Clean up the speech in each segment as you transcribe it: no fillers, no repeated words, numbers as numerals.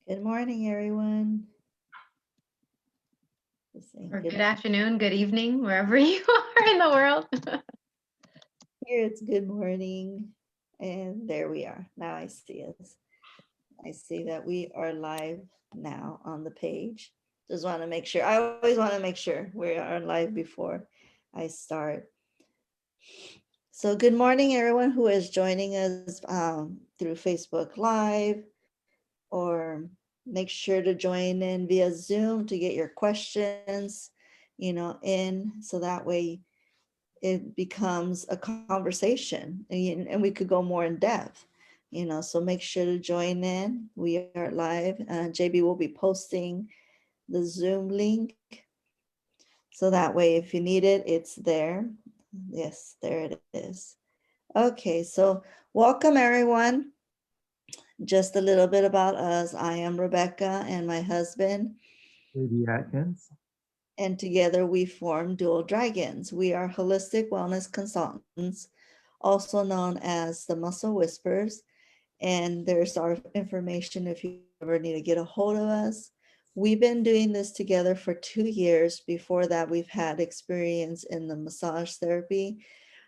Good morning, everyone. Or good afternoon, good evening, wherever you are in the world. Here it's good morning. And there we are. Now I see us. I see that we are live now on the page. Just want to make sure. I always want to make sure we are live before I start. So good morning, everyone who is joining us through Facebook Live, or make sure to join in via Zoom to get your questions, in, so that way it becomes a conversation, and we could go more in depth, so make sure to join in. We are live. JB will be posting the Zoom link, so that way if you need it, it's there. Yes, there it is. Okay, so welcome everyone. Just a little bit about us. I am Rebecca and my husband, JD Atkins. and together we form Dual Dragons. We are holistic wellness consultants, also known as the Muscle Whispers. And there's our information if you ever need to get a hold of us. We've been doing this together for 2 years. Before that, we've had experience in the massage therapy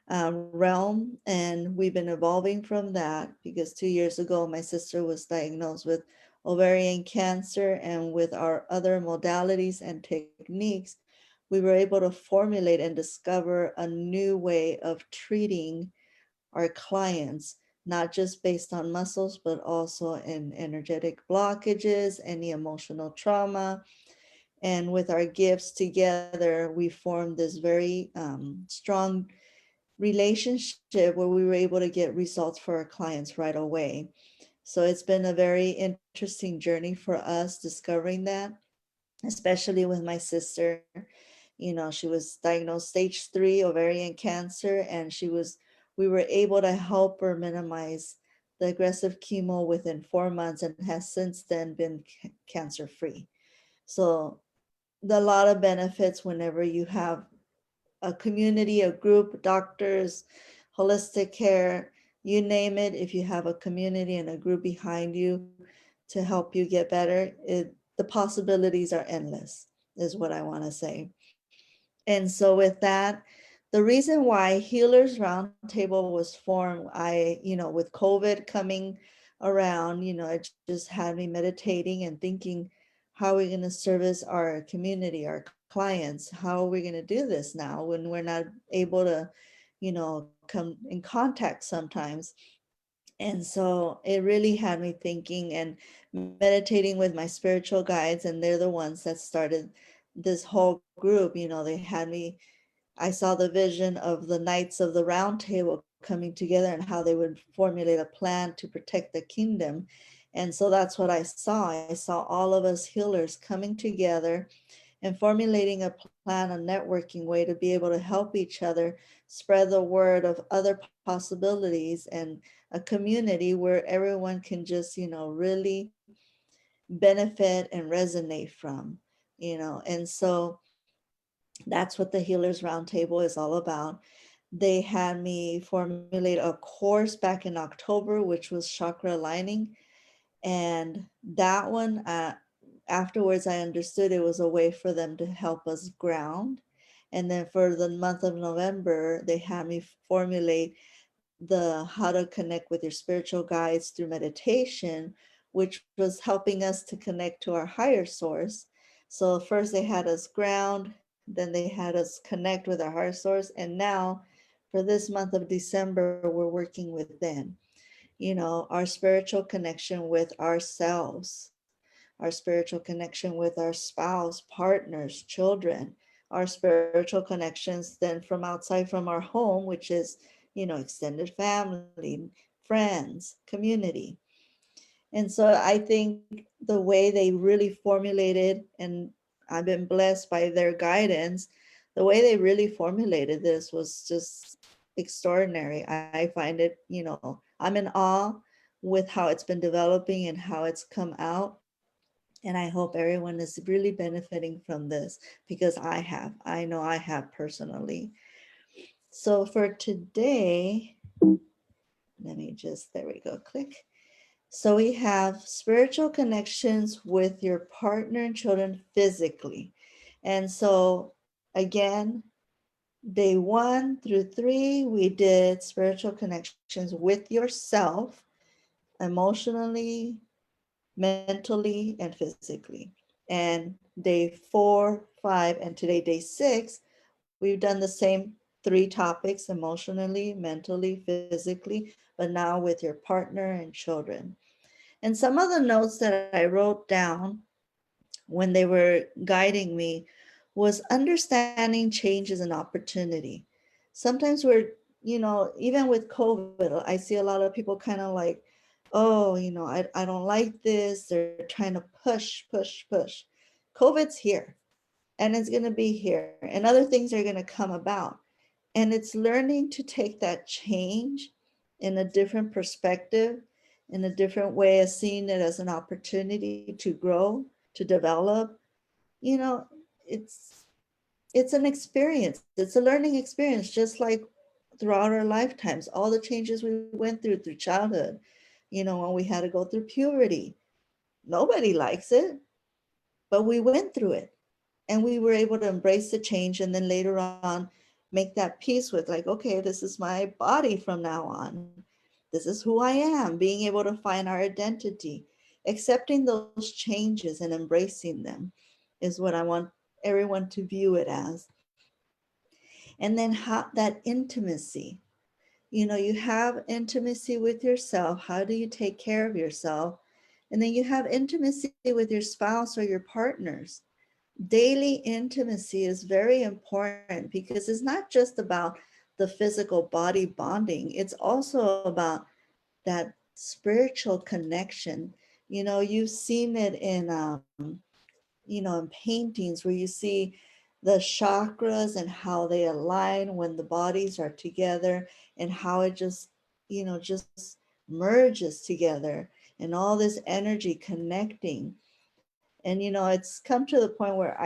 realm, and we've been evolving from that because 2 years ago, my sister was diagnosed with ovarian cancer, and with our other modalities and techniques, we were able to formulate and discover a new way of treating our clients, not just based on muscles, but also in energetic blockages, any emotional trauma. And with our gifts together, we formed this very strong relationship where we were able to get results for our clients right away. So it's been a very interesting journey for us discovering that, especially with my sister. She was diagnosed stage 3 ovarian cancer, and we were able to help her minimize the aggressive chemo within 4 months, and has since then been cancer free. So a lot of benefits whenever you have a community, a group, doctors, holistic care, you name it. If you have a community and a group behind you to help you get better, the possibilities are endless, is what I want to say. And so with that, the reason why Healers Roundtable was formed, with COVID coming around, it just had me meditating and thinking, how are we going to service our community, our clients? How are we going to do this now when we're not able to, come in contact sometimes? And so it really had me thinking and meditating with my spiritual guides, and they're the ones that started this whole group. They had me, I saw the vision of the Knights of the Round Table coming together and how they would formulate a plan to protect the kingdom. And so that's what I saw. I saw all of us healers coming together and formulating a plan, a networking way to be able to help each other spread the word of other possibilities, and a community where everyone can just, really benefit and resonate from, and so that's what the Healers Roundtable is all about. They had me formulate a course back in October, which was chakra aligning. And that one, afterwards, I understood it was a way for them to help us ground. And then for the month of November, they had me formulate the how to connect with your spiritual guides through meditation, which was helping us to connect to our higher source. So first they had us ground, then they had us connect with our higher source, and now for this month of December, we're working within, our spiritual connection with ourselves, our spiritual connection with our spouse, partners, children, our spiritual connections then from outside from our home, which is, extended family, friends, community. And so I think the way they really formulated, and I've been blessed by their guidance, the way they really formulated this was just extraordinary. I find it, I'm in awe with how it's been developing and how it's come out. And I hope everyone is really benefiting from this, because I know I have personally. So for today, let me just, there we go, click. So we have spiritual connections with your partner and children physically. And so again, day 1 through 3, we did spiritual connections with yourself, emotionally, mentally, and physically. And day 4, 5, and today, day 6, we've done the same 3 topics emotionally, mentally, physically, but now with your partner and children. And some of the notes that I wrote down when they were guiding me was understanding change as an opportunity. Sometimes we're, even with COVID, I see a lot of people kind of like, oh, I don't like this. They're trying to push, push, push. COVID's here and it's going to be here, and other things are going to come about. And it's learning to take that change in a different perspective, in a different way of seeing it as an opportunity to grow, to develop. You know, it's it's an experience. It's a learning experience, just like throughout our lifetimes, all the changes we went through childhood, when we had to go through puberty. Nobody likes it, but we went through it and we were able to embrace the change, and then later on make that peace with, like, okay, this is my body from now on, this is who I am, being able to find our identity, accepting those changes and embracing them is what I want everyone to view it as. And then how that intimacy, you have intimacy with yourself. How do you take care of yourself? And then you have intimacy with your spouse or your partners. Daily intimacy is very important because it's not just about the physical body bonding, it's also about that spiritual connection. You've seen it in paintings where you see the chakras and how they align when the bodies are together, and how it just merges together, and all this energy connecting. And it's come to the point where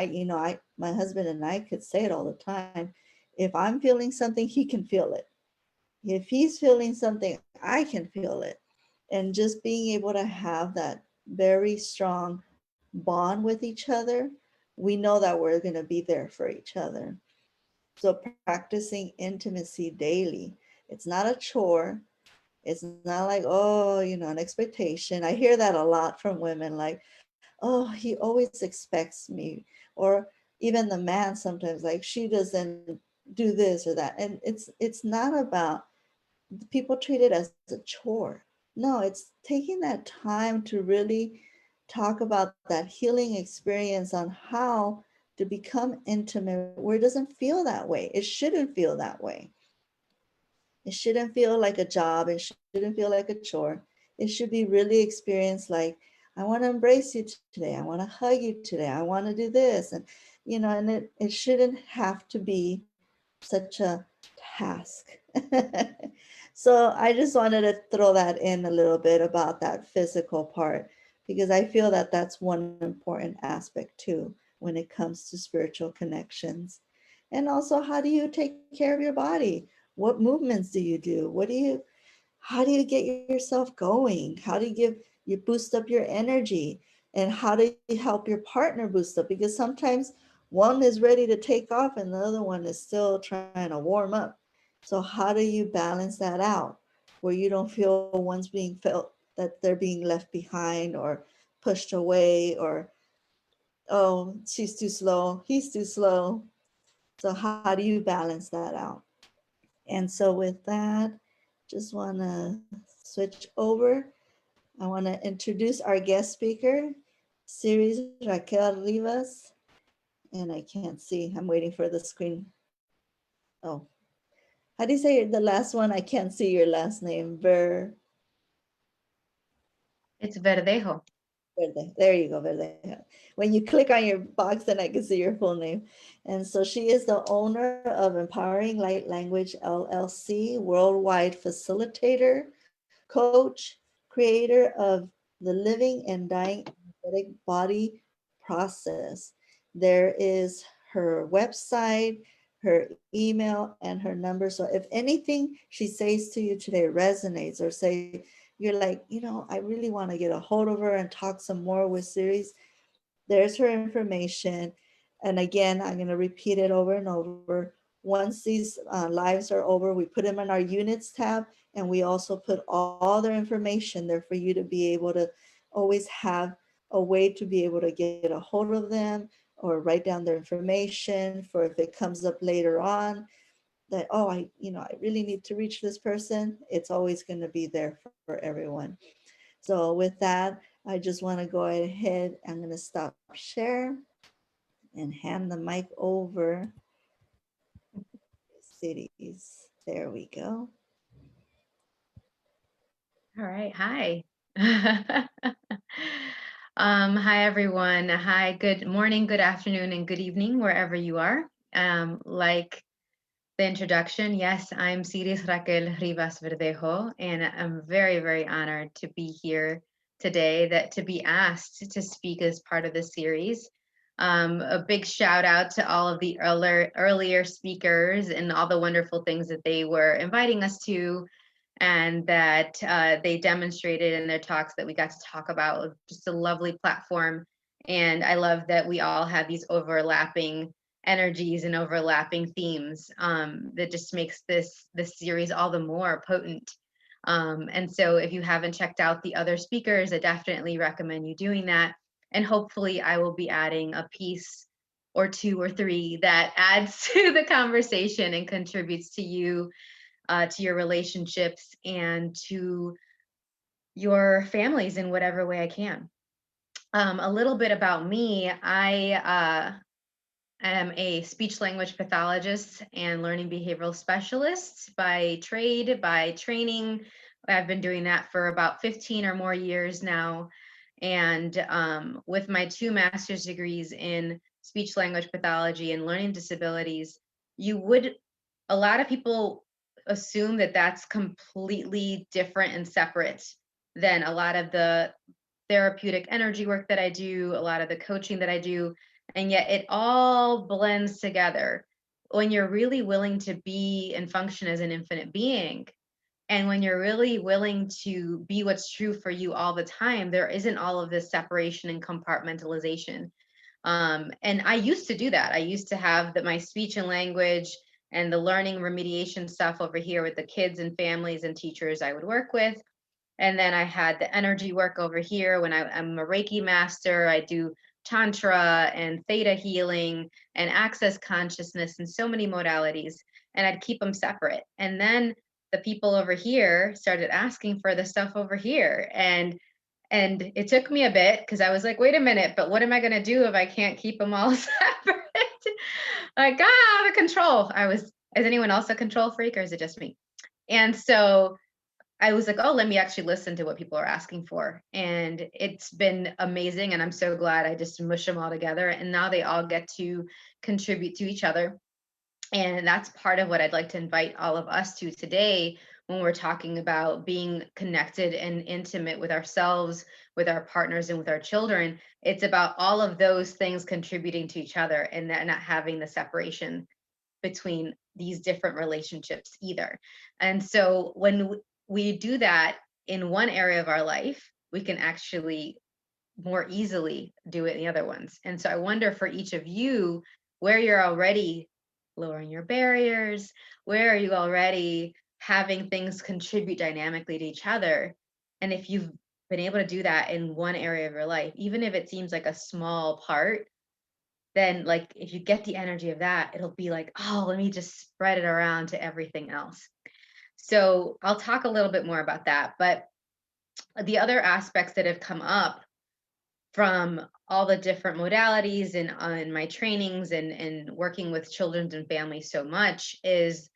my husband and I could say it all the time. If I'm feeling something, he can feel it. If he's feeling something, I can feel it. And just being able to have that very strong bond with each other, we know that we're going to be there for each other. So practicing intimacy daily. It's not a chore. It's not like, oh, an expectation. I hear that a lot from women, like, oh, he always expects me. Or even the man sometimes, like, she doesn't do this or that. And it's not about, people treat it as a chore. No, it's taking that time to really talk about that healing experience on how to become intimate where it doesn't feel that way. It shouldn't feel that way. It shouldn't feel like a job. It shouldn't feel like a chore. It should be really experienced like, I want to embrace you today. I want to hug you today. I want to do this. And it shouldn't have to be such a task. So I just wanted to throw that in a little bit about that physical part, because I feel that that's one important aspect too when it comes to spiritual connections. And also, how do you take care of your body? What movements do you do? How do you get yourself going? How do you boost up your energy? And how do you help your partner boost up? Because sometimes one is ready to take off and the other one is still trying to warm up. So how do you balance that out where you don't feel one's being felt that they're being left behind or pushed away, or, oh, she's too slow, he's too slow. So how do you balance that out? And so with that, just want to switch over. I want to introduce our guest speaker, Series Raquel Rivas. And I can't see, I'm waiting for the screen. Oh, how do you say the last one? I can't see your last name. It's Verdejo. Verde. There you go, Verde. When you click on your box, then I can see your full name. And so she is the owner of Empowering Light Language LLC, worldwide facilitator, coach, creator of the Living and Dying Energetic Body Process. There is her website, her email, and her number. So if anything she says to you today resonates, or say you're like, I really want to get a hold of her and talk some more with Ceres, there's her information. And again, I'm going to repeat it over and over. Once these lives are over, we put them in our units tab, and we also put all their information there for you to be able to always have a way to be able to get a hold of them or write down their information for if it comes up later on that, oh, I really need to reach this person. It's always going to be there for everyone. So with that, I just want to go ahead. I'm going to stop share and hand the mic over. Cities. There we go. All right. Hi. Hi, everyone. Hi, good morning, good afternoon, and good evening, wherever you are. Like the introduction, yes, I'm Ciris Raquel Rivas Verdejo, and I'm very, very honored to be here today, to be asked to speak as part of the series. A big shout out to all of the earlier speakers and all the wonderful things that they were inviting us to, and that they demonstrated in their talks that we got to talk about. Just a lovely platform. And I love that we all have these overlapping energies and overlapping themes that just makes this series all the more potent. And so if you haven't checked out the other speakers, I definitely recommend you doing that. And hopefully I will be adding a piece or two or three that adds to the conversation and contributes to you, to your relationships, and to your families in whatever way I can. A little bit about me. I am a speech language pathologist and learning behavioral specialist by trade, by training. I've been doing that for about 15 or more years now. And with my 2 master's degrees in speech language pathology and learning disabilities, a lot of people assume that that's completely different and separate than a lot of the therapeutic energy work that I do, a lot of the coaching that I do, and yet it all blends together when you're really willing to be and function as an infinite being. And when you're really willing to be what's true for you all the time, there isn't all of this separation and compartmentalization. And I used to do that. I used to have my speech and language and the learning remediation stuff over here with the kids and families and teachers I would work with. And then I had the energy work over here when I'm a Reiki master. I do Tantra and Theta healing and access consciousness and so many modalities. And I'd keep them separate. And then the people over here started asking for the stuff over here. And it took me a bit because I was like, wait a minute, but what am I going to do if I can't keep them all separate? Like, out of control. Is anyone else a control freak, or is it just me? And so I was like, oh, let me actually listen to what people are asking for. And it's been amazing. And I'm so glad I just mush them all together. And now they all get to contribute to each other. And that's part of what I'd like to invite all of us to today when we're talking about being connected and intimate with ourselves, with our partners, and with our children. It's about all of those things contributing to each other and not having the separation between these different relationships either. And so when we do that in one area of our life, we can actually more easily do it in the other ones. And so I wonder for each of you, where you're already lowering your barriers, where are you already having things contribute dynamically to each other? And if you've been able to do that in one area of your life, even if it seems like a small part, then like if you get the energy of that, it'll be like, oh, let me just spread it around to everything else. So I'll talk a little bit more about that. But the other aspects that have come up from all the different modalities and in my trainings and working with children and families so much is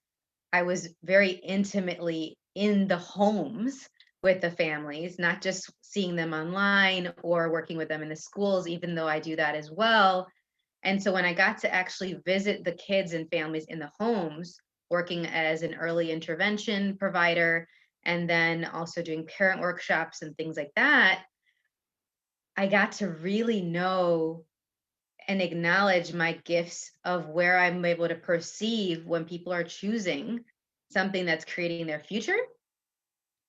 I was very intimately in the homes with the families, not just seeing them online or working with them in the schools, even though I do that as well. And so when I got to actually visit the kids and families in the homes, working as an early intervention provider, and then also doing parent workshops and things like that, I got to really know and acknowledge my gifts of where I'm able to perceive when people are choosing something that's creating their future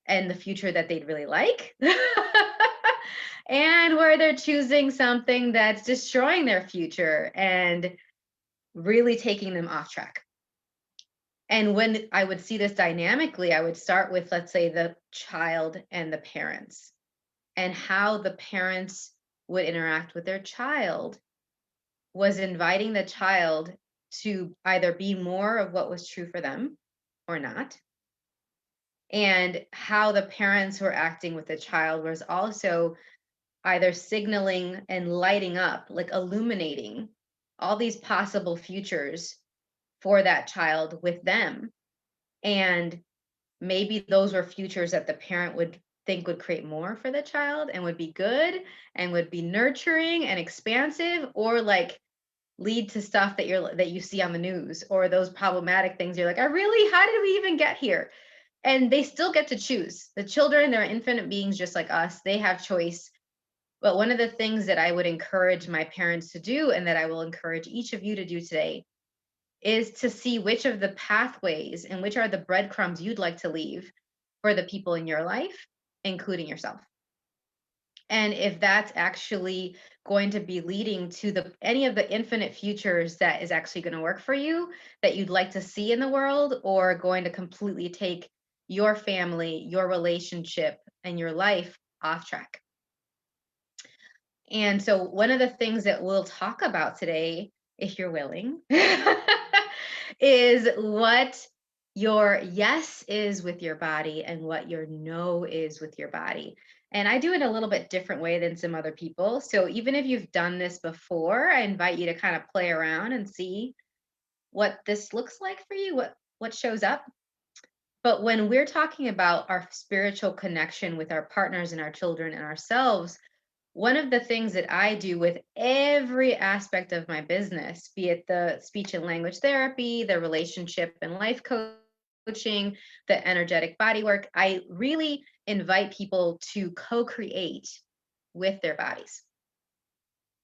and the future that they'd really like, and where they're choosing something that's destroying their future and really taking them off track. And when I would see this dynamically, I would start with, let's say, the child and the parents, and how the parents would interact with their child was inviting the child to either be more of what was true for them or not. And how the parents were acting with the child was also either signaling and lighting up, like illuminating all these possible futures for that child with them. And maybe those were futures that the parent would think would create more for the child and would be good and would be nurturing and expansive, or like lead to stuff that you see on the news, or those problematic things you're like, how did we even get here? And they still get to choose. The children, they're infinite beings just like us. They have choice. But one of the things that I would encourage my parents to do, and that I will encourage each of you to do today, is to see which of the pathways and which are the breadcrumbs you'd like to leave for the people in your life, including yourself. And if that's actually going to be leading to any of the infinite futures that is actually going to work for you, that you'd like to see in the world, or going to completely take your family, your relationship, and your life off track. And so one of the things that we'll talk about today, if you're willing, is what your yes is with your body and what your no is with your body. And I do it a little bit different way than some other people. So even if you've done this before, I invite you to kind of play around and see what this looks like for you, what shows up. But when we're talking about our spiritual connection with our partners and our children and ourselves, one of the things that I do with every aspect of my business, be it the speech and language therapy, the relationship and life coaching, the energetic body work, I really invite people to co-create with their bodies.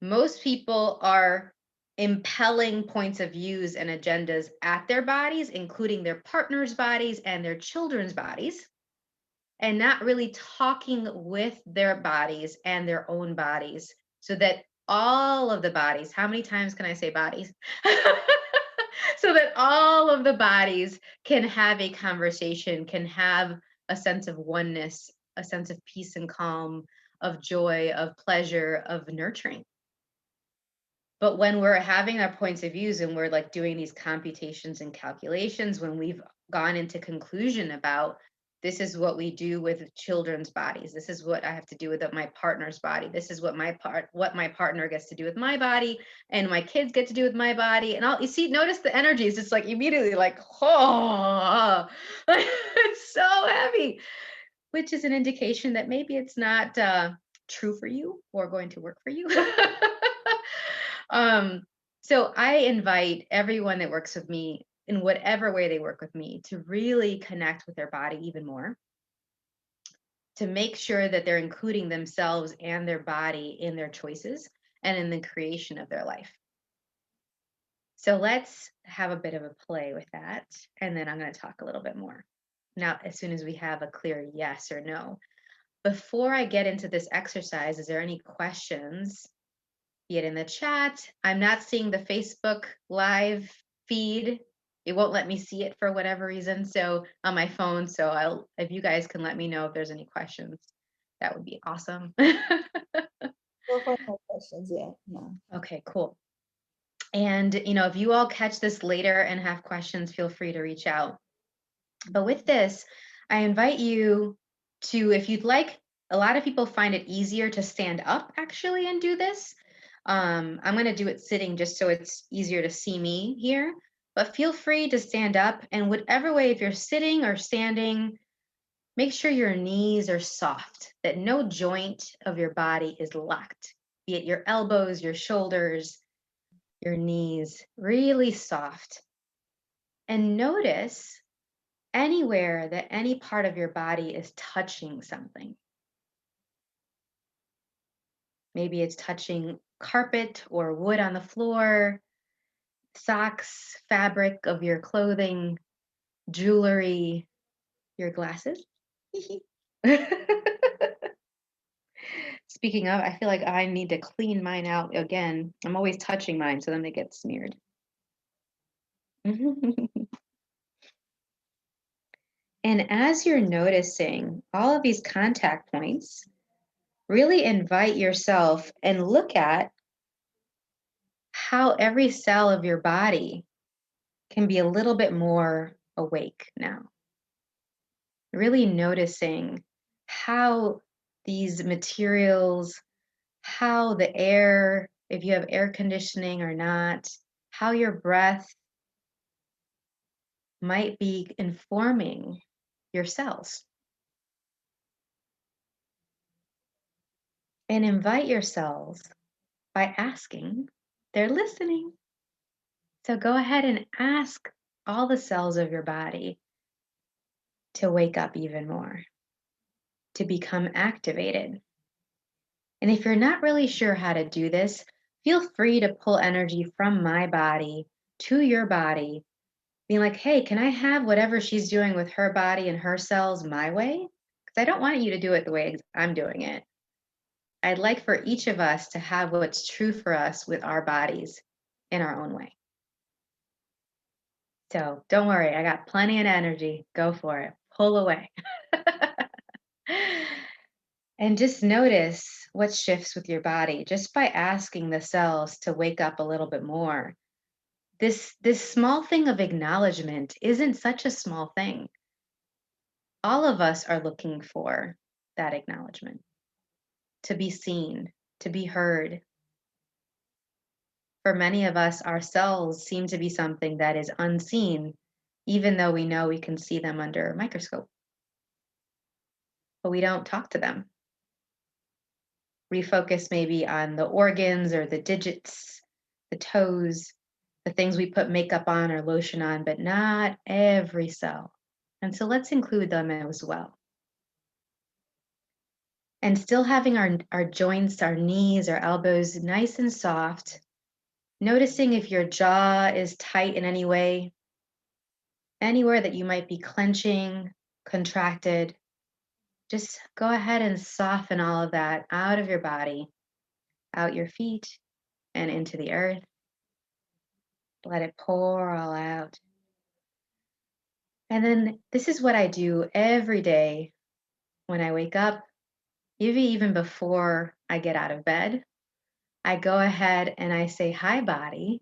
Most people are impelling points of views and agendas at their bodies, including their partner's bodies and their children's bodies, and not really talking with their bodies and their own bodies, so that all of the bodies, how many times can I say bodies? So that all of the bodies can have a conversation, can have a sense of oneness, a sense of peace and calm, of joy, of pleasure, of nurturing. But when we're having our points of views and we're like doing these computations and calculations, when we've gone into conclusion about this is what we do with children's bodies, this is what I have to do with my partner's body, this is what my partner gets to do with my body, and my kids get to do with my body, and you see, notice the energies. It's like immediately like, oh, it's so heavy, which is an indication that maybe it's not true for you or going to work for you. So I invite everyone that works with me, in whatever way they work with me, to really connect with their body even more, to make sure that they're including themselves and their body in their choices and in the creation of their life. So let's have a bit of a play with that, and then I'm going to talk a little bit more now as soon as we have a clear yes or no. Before I get into this exercise, is there any questions? Be it in the chat. I'm not seeing the Facebook live feed. It won't let me see it for whatever reason. So on my phone. So if you guys can let me know if there's any questions, that would be awesome. So far, no questions yet. No. Okay, cool. And if you all catch this later and have questions, feel free to reach out. But with this, I invite you to, if you'd like, a lot of people find it easier to stand up actually and do this. I'm going to do it sitting just so it's easier to see me here, but feel free to stand up, and whatever way, if you're sitting or standing, make sure your knees are soft, that no joint of your body is locked, be it your elbows, your shoulders, your knees, really soft. And notice anywhere that any part of your body is touching something. Maybe it's touching carpet or wood on the floor, socks, fabric of your clothing, jewelry, your glasses. Speaking of, I feel like I need to clean mine out again. I'm always touching mine, so then they get smeared. And as you're noticing all of these contact points, really invite yourself and look at how every cell of your body can be a little bit more awake now. Really noticing how these materials, how the air, if you have air conditioning or not, how your breath might be informing your cells. And invite your cells by asking, they're listening. So go ahead and ask all the cells of your body to wake up even more, to become activated. And if you're not really sure how to do this, feel free to pull energy from my body to your body, being like, hey, can I have whatever she's doing with her body and her cells my way? Because I don't want you to do it the way I'm doing it. I'd like for each of us to have what's true for us with our bodies in our own way. So don't worry, I got plenty of energy. Go for it. Pull away. And just notice what shifts with your body just by asking the cells to wake up a little bit more. This small thing of acknowledgement isn't such a small thing. All of us are looking for that acknowledgement, to be seen, to be heard. For many of us, our cells seem to be something that is unseen, even though we know we can see them under a microscope. But we don't talk to them. Refocus maybe on the organs or the digits, the toes, the things we put makeup on or lotion on, but not every cell. And so let's include them as well. And still having our joints, our knees, our elbows nice and soft. Noticing if your jaw is tight in any way, anywhere that you might be clenching, contracted. Just go ahead and soften all of that out of your body, out your feet, and into the earth. Let it pour all out. And then this is what I do every day when I wake up, even before I get out of bed. I go ahead and I say, hi, body.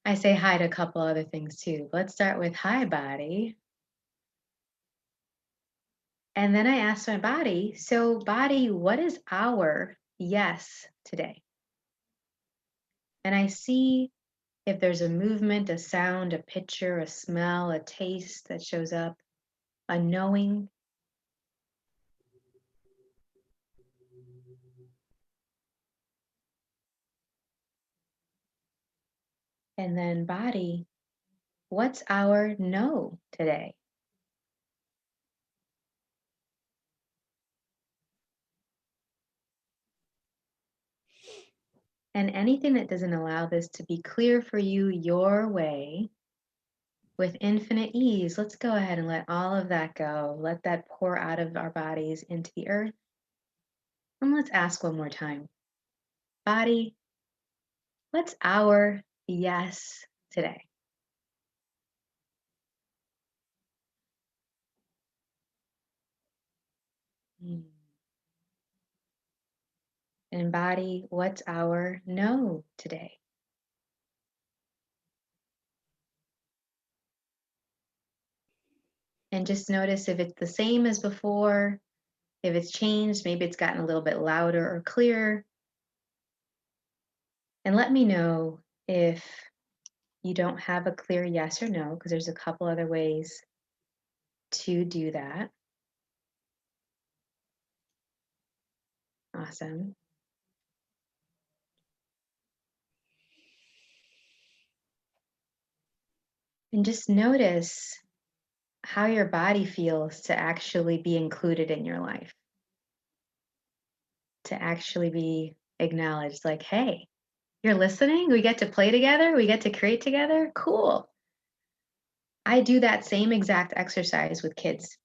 I say hi to a couple other things too. Let's start with hi, body. And then I ask my body, so body, what is our yes today? And I see if there's a movement, a sound, a picture, a smell, a taste that shows up, a knowing. And then body, what's our no today? And anything that doesn't allow this to be clear for you your way, with infinite ease, let's go ahead and let all of that go. Let that pour out of our bodies into the earth. And let's ask one more time. Body, what's our yes today? And body, what's our no today? And just notice if it's the same as before, if it's changed, maybe it's gotten a little bit louder or clearer. And let me know if you don't have a clear yes or no, because there's a couple other ways to do that. Awesome. And just notice how your body feels to actually be included in your life, to actually be acknowledged, like, hey, you're listening? We get to play together? We get to create together? Cool. I do that same exact exercise with kids.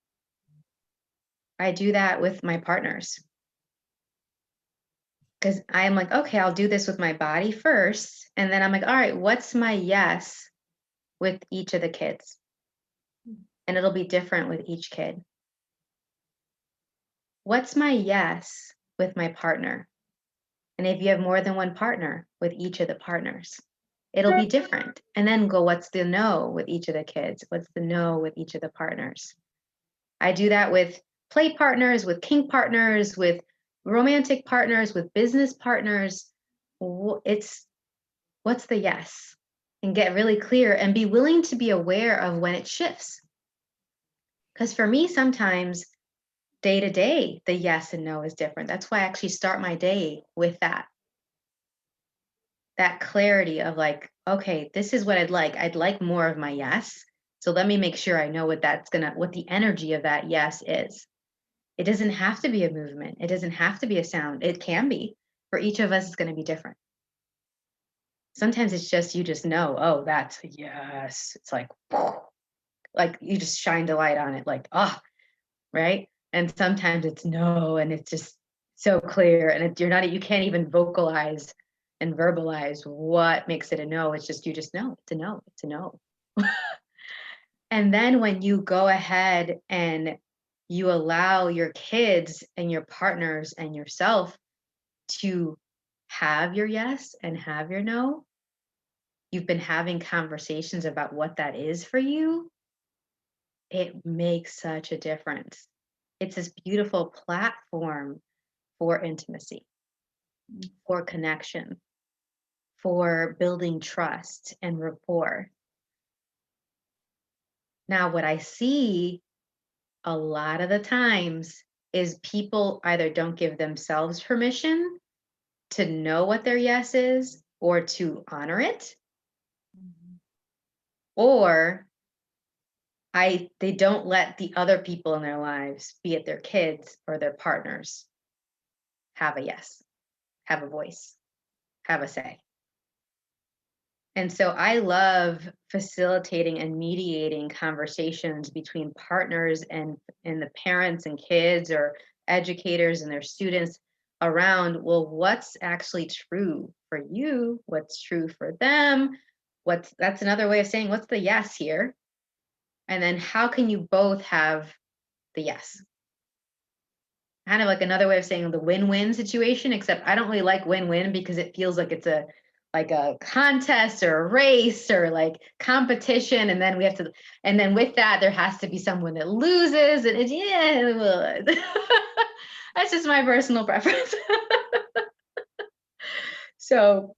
I do that with my partners. Because I'm like, okay, I'll do this with my body first. And then I'm like, all right, what's my yes with each of the kids? And it'll be different with each kid. What's my yes with my partner? And if you have more than one partner, with each of the partners, it'll be different. And then go, what's the no with each of the kids? What's the no with each of the partners? I do that with play partners, with kink partners, with romantic partners, with business partners. It's what's the yes? And get really clear and be willing to be aware of when it shifts. Because for me, sometimes day to day, the yes and no is different. That's why I actually start my day with that clarity of like, okay, this is what I'd like. I'd like more of my yes. So let me make sure I know what the energy of that yes is. It doesn't have to be a movement. It doesn't have to be a sound. It can be. For each of us, it's going to be different. Sometimes it's just, you just know, oh, that's a yes. It's like you just shined a light on it, like, right? And sometimes it's no, and it's just so clear. And you can't even vocalize and verbalize what makes it a no. It's just, you just know it's a no, it's a no. And then when you go ahead and you allow your kids and your partners and yourself to have your yes and have your no, you've been having conversations about what that is for you, it makes such a difference. It's this beautiful platform for intimacy, for connection, for building trust and rapport. Now, what I see a lot of the times is people either don't give themselves permission to know what their yes is or to honor it, or they don't let the other people in their lives, be it their kids or their partners, have a yes, have a voice, have a say. And so I love facilitating and mediating conversations between partners and the parents and kids, or educators and their students, around, well, what's actually true for you? What's true for them? That's another way of saying, what's the yes here? And then how can you both have the yes? Kind of like another way of saying the win-win situation, except I don't really like win-win because it feels like it's a contest or a race or like competition, and then with that there has to be someone that loses, and that's just my personal preference. So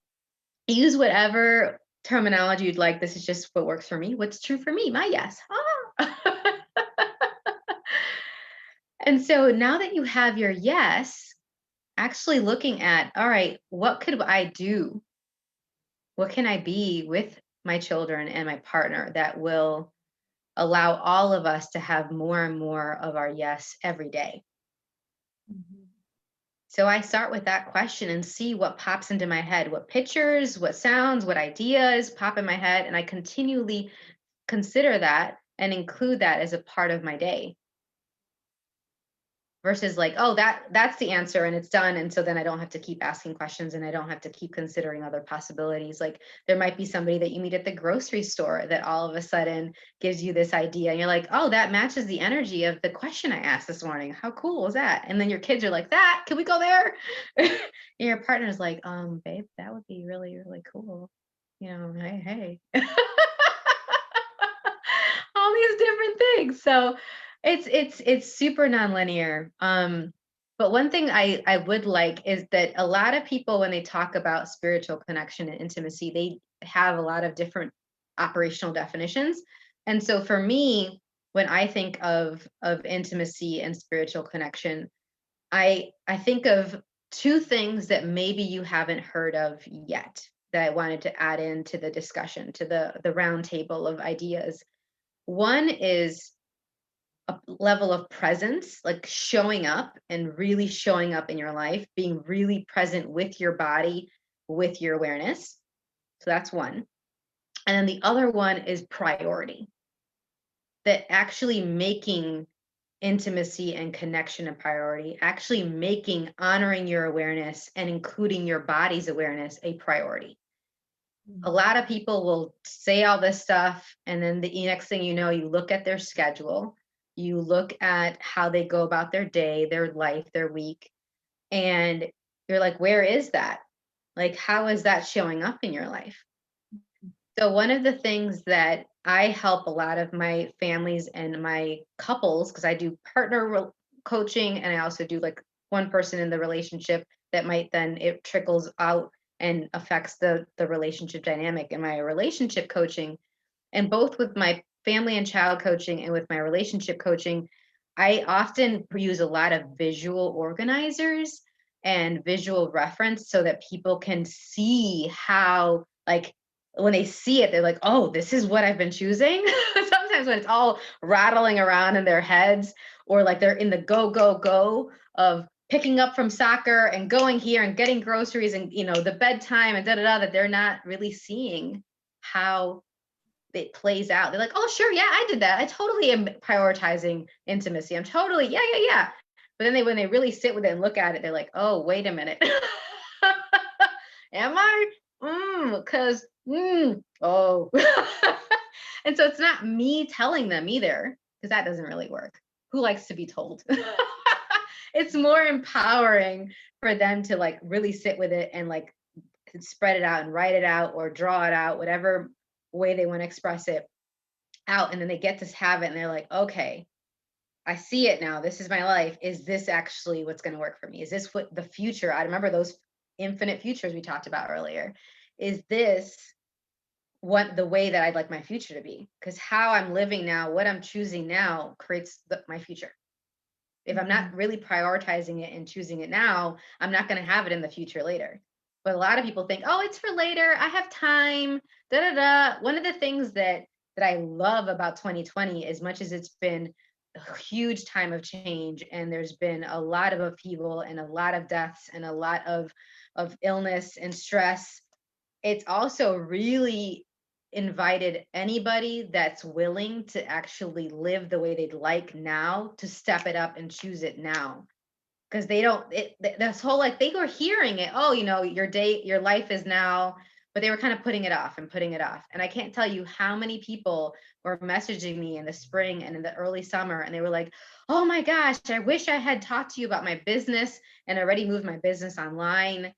use whatever terminology you'd like. This is just what works for me. What's true for me? My yes. And so now that you have your yes, actually looking at, all right, what could I do? What can I be with my children and my partner that will allow all of us to have more and more of our yes every day? So I start with that question and see what pops into my head, what pictures, what sounds, what ideas pop in my head. And I continually consider that and include that as a part of my day. Versus like, oh, that's the answer and it's done. And so then I don't have to keep asking questions and I don't have to keep considering other possibilities. Like there might be somebody that you meet at the grocery store that all of a sudden gives you this idea. And you're like, oh, that matches the energy of the question I asked this morning. How cool is that? And then your kids are like, can we go there? And your partner's like, babe, that would be really, really cool. Hey. All these different things. So it's super nonlinear. But one thing I would like is that a lot of people, when they talk about spiritual connection and intimacy, they have a lot of different operational definitions. And so for me, when I think of intimacy and spiritual connection, I think of two things that maybe you haven't heard of yet that I wanted to add into the discussion, to the round table of ideas. One is a level of presence, like showing up and really showing up in your life, being really present with your body, with your awareness. So that's one. And then the other one is priority, that actually making intimacy and connection a priority, actually honoring your awareness and including your body's awareness a priority. A lot of people will say all this stuff, and then the next thing you know, you look at their schedule, you look at how they go about their day, their life, their week, and you're like, where is that? Like, how is that showing up in your life? So one of the things that I help a lot of my families and my couples, because I do coaching, and I also do like one person in the relationship that might then it trickles out and affects the relationship dynamic in my relationship coaching. And both with my family and child coaching and with my relationship coaching, I often use a lot of visual organizers and visual reference so that people can see how, like, when they see it, they're like, oh, this is what I've been choosing. Sometimes when it's all rattling around in their heads, or like they're in the go, go, go of picking up from soccer and going here and getting groceries and, the bedtime and that they're not really seeing how it plays out. They're like, oh, sure, yeah, I did that. I totally am prioritizing intimacy. I'm totally, yeah. But then when they really sit with it and look at it, they're like, oh, wait a minute. Am I? Oh. And so it's not me telling them either, because that doesn't really work. Who likes to be told? It's more empowering for them to like really sit with it and like spread it out and write it out or draw it out, whatever way they want to express it out. And then they get to have it and they're like, okay, I see it now. This is my life. Is this actually what's going to work for me? Is this what the future? I remember those infinite futures we talked about earlier. Is this what the way that I'd like my future to be? Because how I'm living now, what I'm choosing now creates my future. If I'm not really prioritizing it and choosing it now, I'm not going to have it in the future later. But a lot of people think, oh, it's for later. I have time. One of the things that I love about 2020, as much as it's been a huge time of change, and there's been a lot of upheaval and a lot of deaths and a lot of illness and stress, it's also really invited anybody that's willing to actually live the way they'd like now to step it up and choose it now. Because this whole, like, they were hearing it, oh, your life is now, but they were kind of putting it off. And I can't tell you how many people were messaging me in the spring and in the early summer, and they were like, oh my gosh, I wish I had talked to you about my business and already moved my business online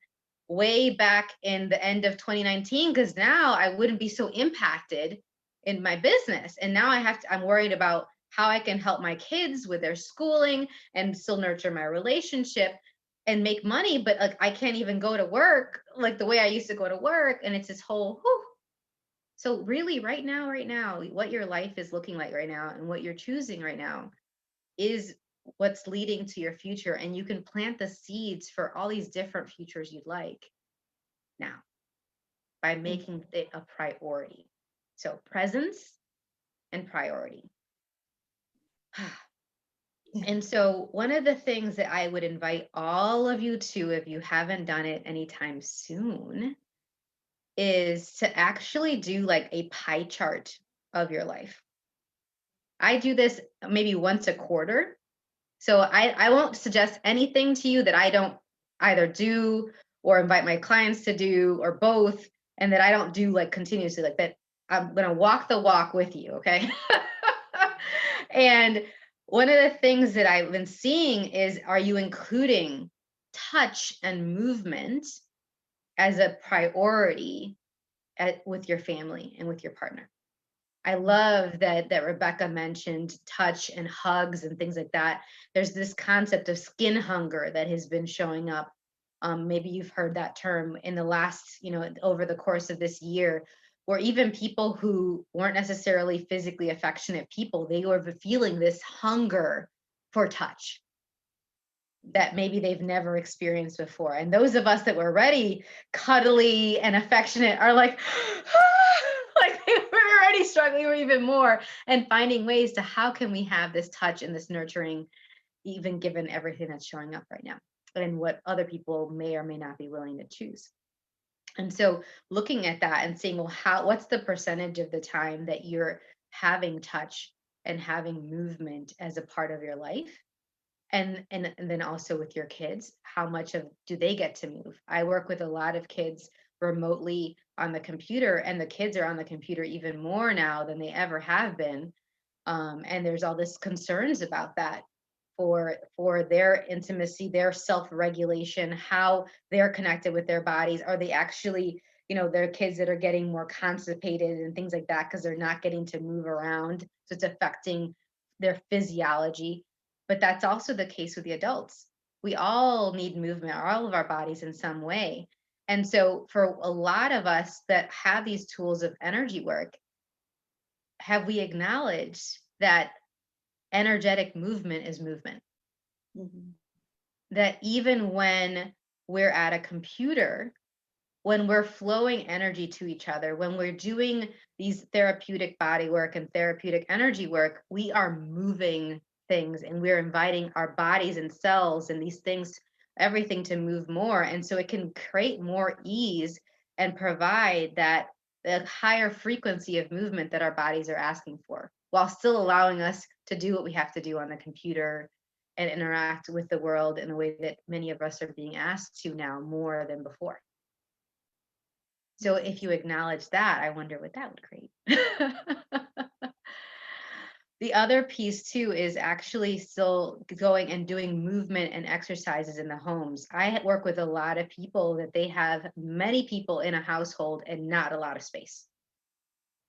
way back in the end of 2019, because now I wouldn't be so impacted in my business. And now I'm worried about how I can help my kids with their schooling and still nurture my relationship and make money, but like I can't even go to work like the way I used to go to work. And it's this whole whew. So really right now, what your life is looking like right now and what you're choosing right now is what's leading to your future. And you can plant the seeds for all these different futures you'd like now by making it a priority. So presence and priority. And so one of the things that I would invite all of you to, if you haven't done it anytime soon, is to actually do like a pie chart of your life. I do this maybe once a quarter. So I won't suggest anything to you that I don't either do or invite my clients to do, or both, and that I don't do like continuously, like that. I'm going to walk the walk with you. Okay. And one of the things that I've been seeing is, are you including touch and movement as a priority with your family and with your partner? I love that Rebecca mentioned touch and hugs and things like that. There's this concept of skin hunger that has been showing up. Maybe you've heard that term in the last, over the course of this year, where even people who weren't necessarily physically affectionate people, they were feeling this hunger for touch that maybe they've never experienced before. And those of us that were already cuddly and affectionate are like, like we're already struggling even more and finding ways to how can we have this touch and this nurturing, even given everything that's showing up right now and what other people may or may not be willing to choose. And so looking at that and seeing, well, what's the percentage of the time that you're having touch and having movement as a part of your life. And then also with your kids, how much of do they get to move? I work with a lot of kids remotely on the computer, and the kids are on the computer even more now than they ever have been. And there's all this concerns about that for their intimacy, their self-regulation, how they're connected with their bodies. Are they actually, there are kids that are getting more constipated and things like that because they're not getting to move around. So it's affecting their physiology. But that's also the case with the adults. We all need movement, all of our bodies in some way. And so for a lot of us that have these tools of energy work, have we acknowledged that energetic movement is movement? Mhm. That even when we're at a computer, when we're flowing energy to each other, when we're doing these therapeutic body work and therapeutic energy work, we are moving things and we're inviting our bodies and cells and these things, everything to move more. And so it can create more ease and provide that the higher frequency of movement that our bodies are asking for, while still allowing us to do what we have to do on the computer and interact with the world in a way that many of us are being asked to now more than before. So if you acknowledge that, I wonder what that would create. The other piece too is actually still going and doing movement and exercises in the homes. I work with a lot of people that they have many people in a household and not a lot of space.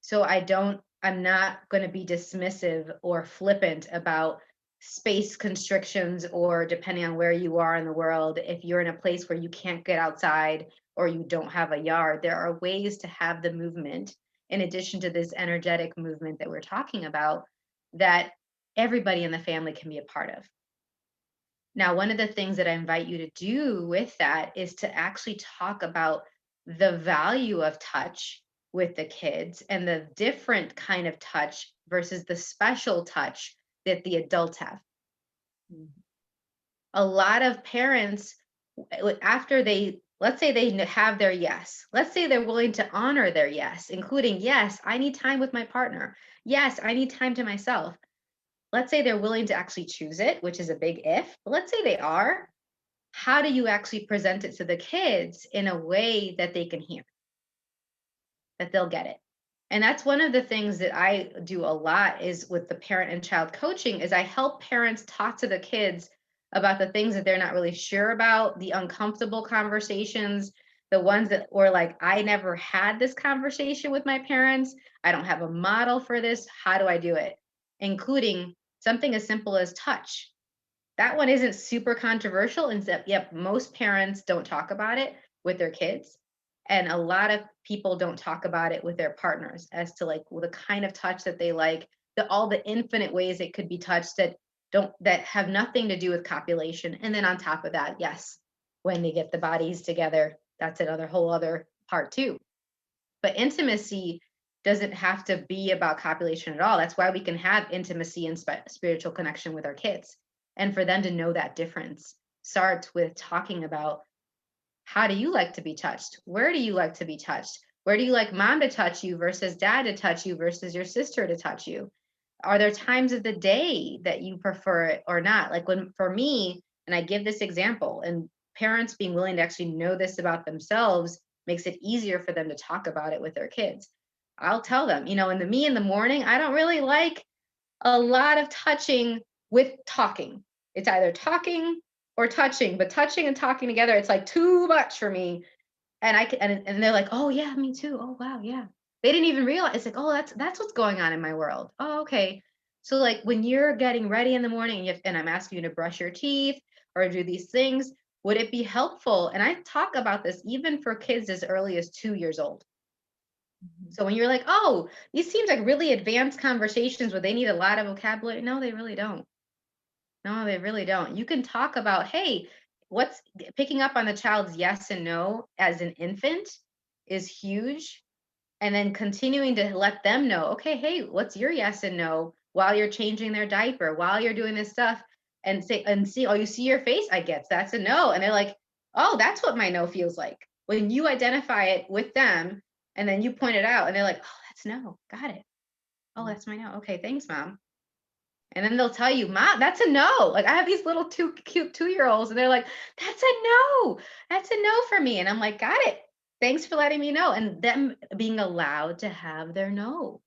So I'm not going to be dismissive or flippant about space constrictions, or depending on where you are in the world, if you're in a place where you can't get outside or you don't have a yard, there are ways to have the movement in addition to this energetic movement that we're talking about that everybody in the family can be a part of. Now, one of the things that I invite you to do with that is to actually talk about the value of touch with the kids and the different kind of touch versus the special touch that the adults have. Mhm. A lot of parents, after let's say they have their yes, let's say they're willing to honor their yes, including, yes, I need time with my partner. Yes, I need time to myself. Let's say they're willing to actually choose it, which is a big if, but let's say they are. How do you actually present it to the kids in a way that they can hear, that they'll get it? And that's one of the things that I do a lot is with the parent and child coaching is I help parents talk to the kids about the things that they're not really sure about, the uncomfortable conversations, the ones that were like, I never had this conversation with my parents. I don't have a model for this. How do I do it? Including something as simple as touch. That one isn't super controversial, and yep, most parents don't talk about it with their kids. And a lot of people don't talk about it with their partners as to like the kind of touch that they like, all the infinite ways it could be touched that have nothing to do with copulation. And then on top of that, yes, when they get the bodies together, that's another whole other part too. But intimacy doesn't have to be about copulation at all. That's why we can have intimacy and spiritual connection with our kids. And for them to know that difference starts with talking about, how do you like to be touched? Where do you like to be touched? Where do you like mom to touch you versus dad to touch you versus your sister to touch you? Are there times of the day that you prefer it or not? Like for me, and I give this example, and parents being willing to actually know this about themselves makes it easier for them to talk about it with their kids. I'll tell them, in the morning, I don't really like a lot of touching with talking. It's either talking or touching, but touching and talking together, it's like too much for me. And and they're like, oh yeah, me too. Oh wow, yeah. They didn't even realize. It's like, oh, that's what's going on in my world. Oh, okay. So like when you're getting ready in the morning and I'm asking you to brush your teeth or do these things, would it be helpful? And I talk about this even for kids as early as 2 years old. So when you're like, oh, these seems like really advanced conversations where they need a lot of vocabulary. No, they really don't. No, they really don't. You can talk about, hey, what's picking up on the child's yes and no as an infant is huge. And then continuing to let them know, okay, hey, what's your yes and no while you're changing their diaper, while you're doing this stuff, and see, oh, you see your face, I guess that's a no. And they're like, oh, that's what my no feels like. When you identify it with them and then you point it out and they're like, oh, that's no, got it. Oh, that's my no. Okay, thanks, mom. And then they'll tell you, Mom, that's a no. Like I have these little cute 2-year-olds and they're like, that's a no. That's a no for me. And I'm like, got it. Thanks for letting me know. And them being allowed to have their no.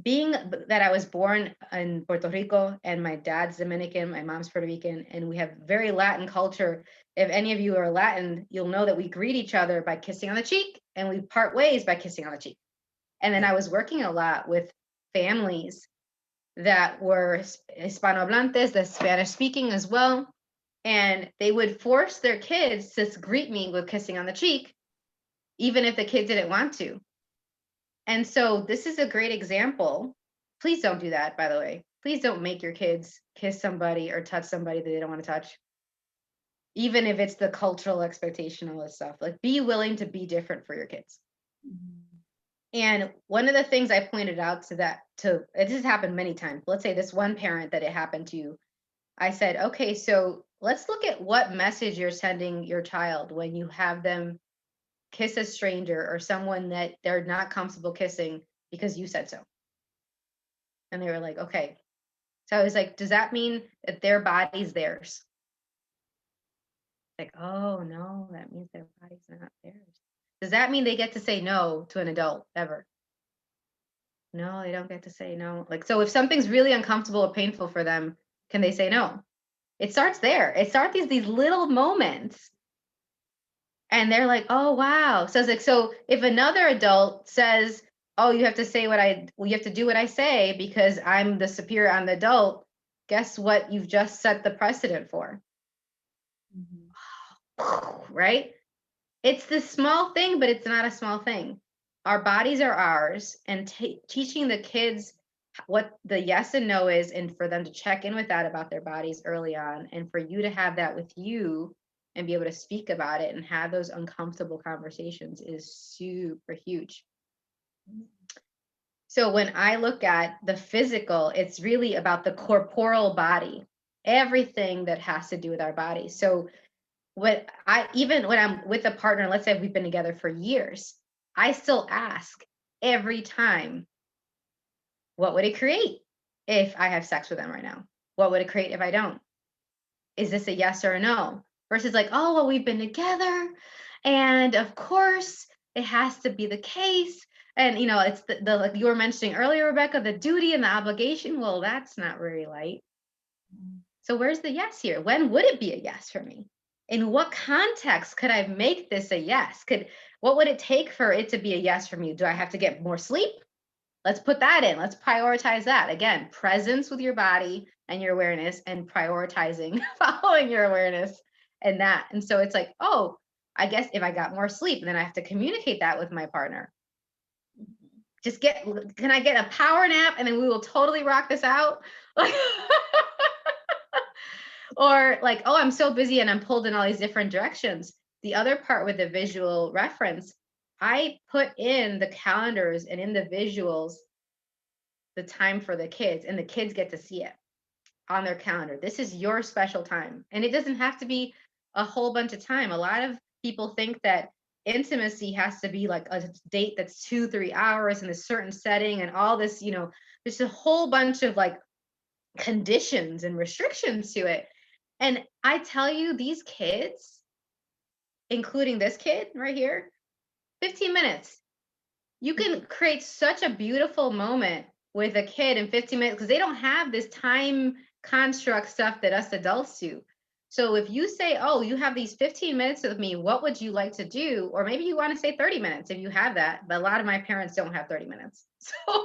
Being that I was born in Puerto Rico and my dad's Dominican, my mom's Puerto Rican, and we have very Latin culture. If any of you are Latin, you'll know that we greet each other by kissing on the cheek and we part ways by kissing on the cheek. And then I was working a lot with families that were Hispanohablantes, the Spanish speaking as well. And they would force their kids to greet me with kissing on the cheek, even if the kid didn't want to. And so this is a great example. Please don't do that, by the way. Please don't make your kids kiss somebody or touch somebody that they don't want to touch. Even if it's the cultural expectation, all this stuff. Like be willing to be different for your kids. And one of the things I pointed out it has happened many times. Let's say this one parent that it happened to, I said, okay, so let's look at what message you're sending your child when you have them kiss a stranger or someone that they're not comfortable kissing because you said so. And they were like, okay. So I was like, does that mean that their body's theirs? Like, oh no, that means their body's not theirs. Does that mean they get to say no to an adult ever? No, they don't get to say no. Like, so if something's really uncomfortable or painful for them, can they say no? It starts there. It starts these little moments. And they're like, oh, wow. So it's like, so if another adult says, oh, you have to say you have to do what I say because I'm the superior, I'm the adult, guess what you've just set the precedent for? Right? It's this small thing, but it's not a small thing. Our bodies are ours, and teaching the kids what the yes and no is, and for them to check in with that about their bodies early on, and for you to have that with you and be able to speak about it and have those uncomfortable conversations is super huge. So when I look at the physical, it's really about the corporeal body, everything that has to do with our body. So even when I'm with a partner, let's say we've been together for years, I still ask every time, what would it create if I have sex with them right now? What would it create if I don't? Is this a yes or a no? Versus like, oh, well, we've been together. And of course, it has to be the case. And, it's the like you were mentioning earlier, Rebecca, the duty and the obligation. Well, that's not very light. So where's the yes here? When would it be a yes for me? In what context could I make this a yes? What would it take for it to be a yes for me? Do I have to get more sleep? Let's put that in. Let's prioritize that. Again, presence with your body and your awareness, and prioritizing following your awareness and that. And so it's like, oh, I guess if I got more sleep, then I have to communicate that with my partner. Can I get a power nap and then we will totally rock this out? Or like, oh, I'm so busy and I'm pulled in all these different directions. The other part with the visual reference, I put in the calendars and in the visuals the time for the kids, and the kids get to see it on their calendar. This is your special time. And it doesn't have to be a whole bunch of time. A lot of people think that intimacy has to be like a date that's 2-3 hours in a certain setting and all this, there's a whole bunch of like conditions and restrictions to it. And I tell you, these kids, including this kid right here, 15 minutes. You can create such a beautiful moment with a kid in 15 minutes because they don't have this time construct stuff that us adults do. So if you say, oh, you have these 15 minutes with me, what would you like to do? Or maybe you want to say 30 minutes if you have that, but a lot of my parents don't have 30 minutes. So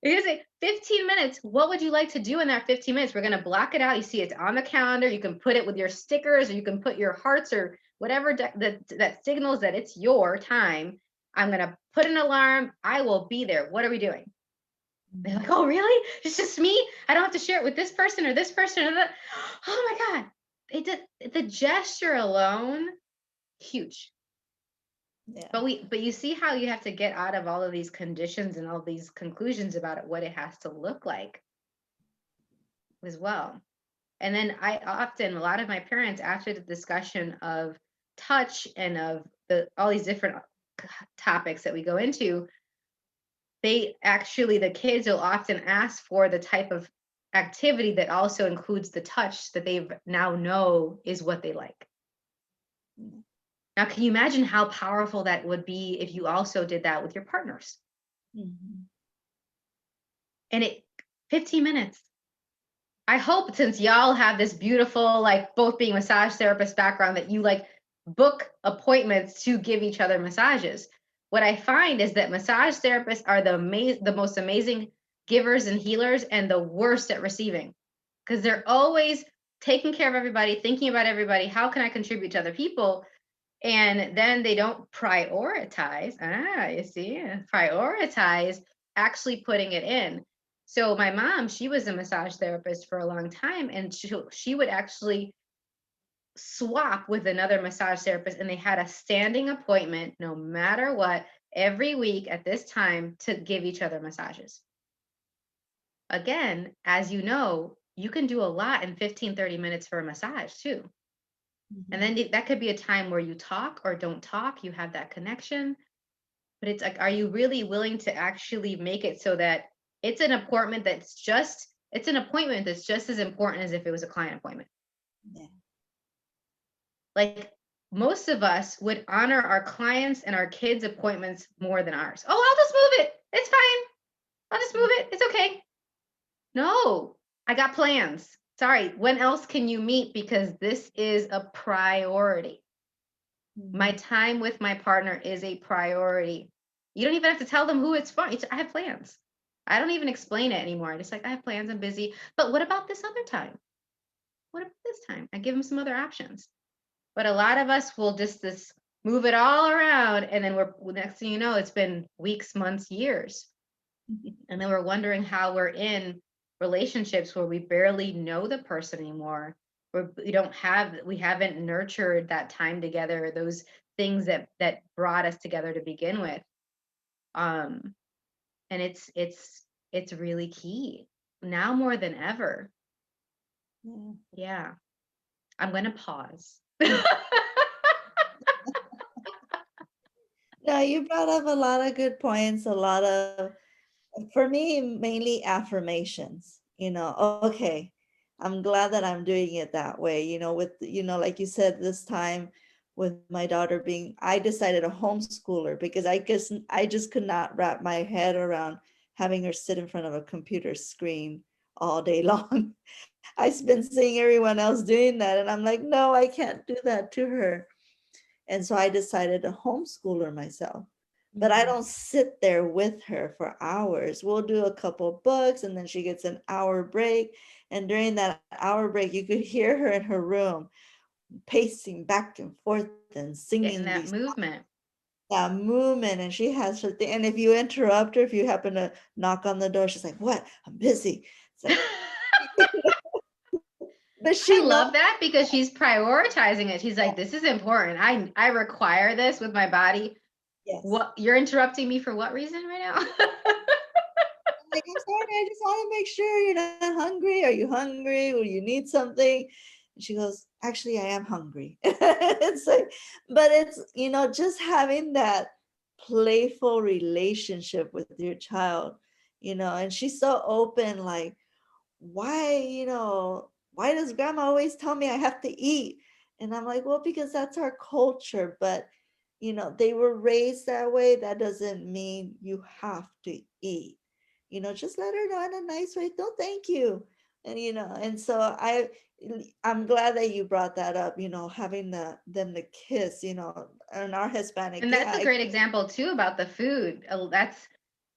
you say 15 minutes, what would you like to do in that 15 minutes? We're going to block it out. You see it's on the calendar. You can put it with your stickers, or you can put your hearts or whatever that signals that it's your time. I'm going to put an alarm. I will be there. What are we doing? They're like, oh, really? It's just me? I don't have to share it with this person or this person or that. Oh my God. The gesture alone, huge. Yeah. But you see how you have to get out of all of these conditions and all these conclusions about it, what it has to look like as well. And then a lot of my parents, after the discussion of touch and of all these different topics that we go into, the kids will often ask for the type of activity that also includes the touch that they now know is what they like. Mm. Now, can you imagine how powerful that would be if you also did that with your partners? Mhm. And 15 minutes. I hope, since y'all have this beautiful, like both being massage therapist background, that you like book appointments to give each other massages. What I find is that massage therapists are the most amazing givers and healers and the worst at receiving, because they're always taking care of everybody, thinking about everybody. How can I contribute to other people? And then they don't prioritize. You see, prioritize actually putting it in. So my mom, she was a massage therapist for a long time, and she would actually swap with another massage therapist, and they had a standing appointment no matter what every week at this time to give each other massages. Again, as you know, you can do a lot in 15-30 minutes for a massage too. And Mhm. then that could be a time where you talk or don't talk, you have that connection. But it's like, are you really willing to actually make it so that it's an appointment it's an appointment that's just as important as if it was a client appointment? Yeah. Like, most of us would honor our clients and our kids' appointments more than ours. Oh, I'll just move it. It's fine. I'll just move it. It's okay. No, I got plans. Sorry. When else can you meet? Because this is a priority. My Mhm. time with my partner is a priority. You don't even have to tell them who it's for. I have plans. I don't even explain it anymore. I just like, I have plans, I'm busy. But what about this other time? What about this time? I give them some other options. But a lot of us will just this move it all around. And then next thing you know, it's been weeks, months, years. And then we're wondering how we're in relationships where we barely know the person anymore, where we haven't nurtured that time together, those things that brought us together to begin with. um and it's really key now more than ever. Yeah. Yeah, I'm gonna pause. No, you brought up a lot of good points, a lot of, for me, mainly affirmations, okay, I'm glad that I'm doing it that way, with, like you said, this time with my daughter I decided to homeschool her because I just could not wrap my head around having her sit in front of a computer screen all day long. I've been seeing everyone else doing that, and I'm like, no, I can't do that to her. And so I decided to homeschool her myself. But I Mhm. don't sit there with her for hours. We'll do a couple books and then she gets an hour break. And during that hour break, you could hear her in her room pacing back and forth and Getting singing that movement. that movement. And she has her thing. And if you interrupt her, if you happen to knock on the door, she's like, what? I'm busy. It's like, but I she loves, love that because she's prioritizing it. She's like, this is important. I require this with my body. yes. What, you're interrupting me for what reason right now? Like, I'm sorry, I just want to make sure you're not hungry. Are you hungry? Or you need something? And she goes, actually, I am hungry. It's like, but it's, just having that playful relationship with your child, and she's so open, like, why does grandma always tell me I have to eat? And I'm like, well, because that's our culture, but they were raised that way. That doesn't mean you have to eat. Just let her know in a nice way. No, thank you. And and so I'm glad that you brought that up, having them to kiss, and our Hispanic, And yeah, that's a great example too about the food. That's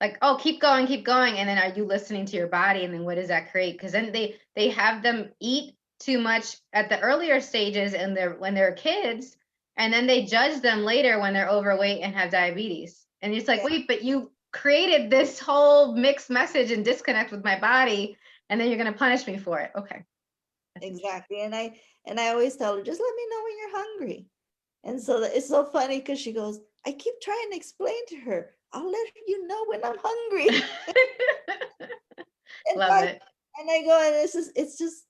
like, oh, keep going, keep going. And then are you listening to your body? And then what does that create? Because then they have them eat too much at the earlier stages and when they're kids, and then they judge them later when they're overweight and have diabetes. And it's like, yeah, wait, but you created this whole mixed message and disconnect with my body, and then you're gonna punish me for it. Okay. That's interesting. exactly. And I always tell her, just let me know when you're hungry. And so it's so funny because she goes, I keep trying to explain to her, I'll let you know when I'm hungry. And so Love it. I go, and it's just,